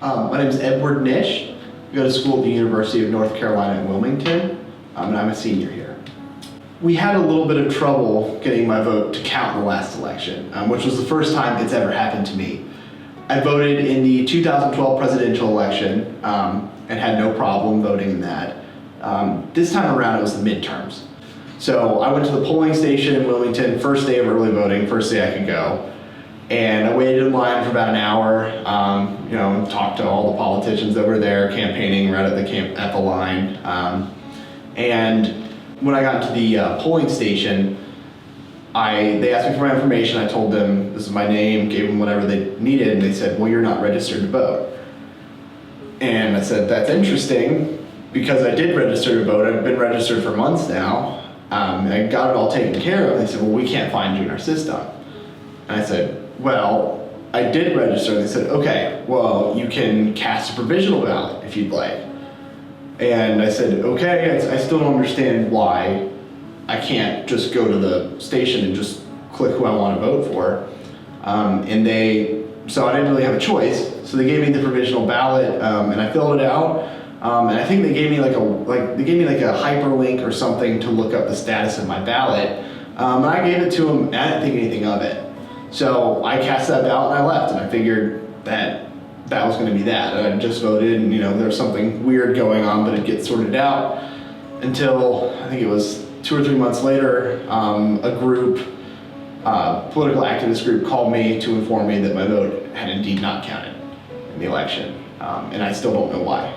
My name is Edward Knish. I go to school at the University of North Carolina in Wilmington, and I'm a senior here. We had a little bit of trouble getting my vote to count in the last election, which was the first time it's ever happened to me. I voted in the 2012 presidential election and had no problem voting in that. This time around it was the midterms. So I went to the polling station in Wilmington, first day of early voting, first day I could go. And I waited in line for about an hour, and talked to all the politicians that were there campaigning right at the line. And when I got to the polling station, they asked me for my information. I told them this is my name, gave them whatever they needed, and they said, "Well, you're not registered to vote." And I said, "That's interesting, because I did register to vote. I've been registered for months now. I got it all taken care of." They said, "Well, we can't find you in our system." And I said, "Well, I did register." They said, "Okay, well, you can cast a provisional ballot if you'd like." And I said, "Okay, I still don't understand why I can't just go to the station and just click who I want to vote for." So I didn't really have a choice. So they gave me the provisional ballot, and I filled it out. And I think they gave me like a hyperlink or something to look up the status of my ballot. And I gave it to them, and I didn't think anything of it. So I cast that ballot and I left, and I figured that was going to be that. I just voted, and there was something weird going on, but it'd get sorted out until I think it was 2 or 3 months later. A political activist group, called me to inform me that my vote had indeed not counted in the election, and I still don't know why.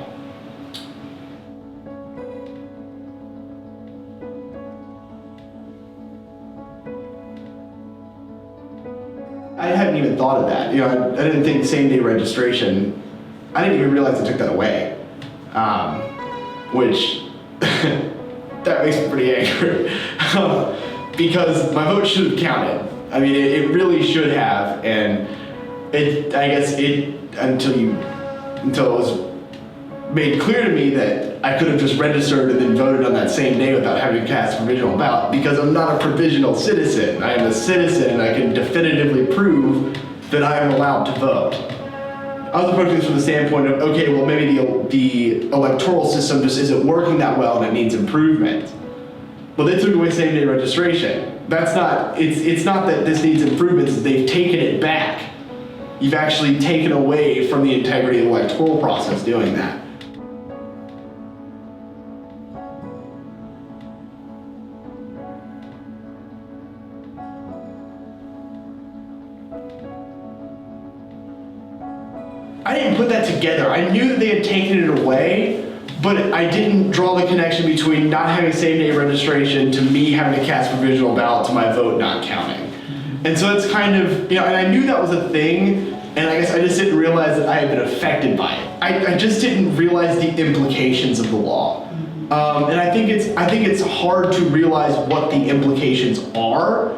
I hadn't even thought of that. I didn't think same-day registration. I didn't even realize they took that away, which that makes me pretty angry because my vote should have counted. I mean, it really should have, and until it was made clear to me that I could have just registered and then voted on that same day without having to cast a provisional ballot, because I'm not a provisional citizen. I am a citizen, and I can definitively prove that I am allowed to vote. I was approaching this from the standpoint of, okay, well, maybe the electoral system just isn't working that well and it needs improvement. Well, they took away same-day registration. It's not that this needs improvements, they've taken it back. You've actually taken away from the integrity of the electoral process doing that. I didn't put that together. I knew that they had taken it away, but I didn't draw the connection between not having same-day registration to me having to cast provisional ballot to my vote not counting. And so it's kind of, and I knew that was a thing, and I guess I just didn't realize that I had been affected by it. I just didn't realize the implications of the law. And I think it's hard to realize what the implications are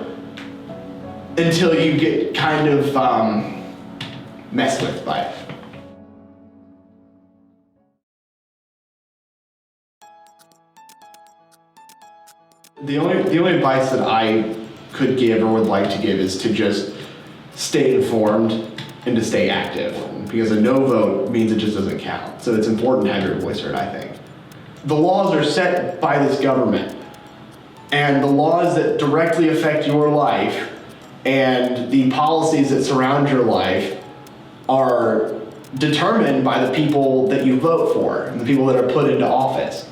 until you get kind of messed with by it. The only advice that I could give or would like to give is to just stay informed and to stay active, because a no vote means it just doesn't count. So it's important to have your voice heard, I think. The laws are set by this government, and the laws that directly affect your life and the policies that surround your life are determined by the people that you vote for and the people that are put into office.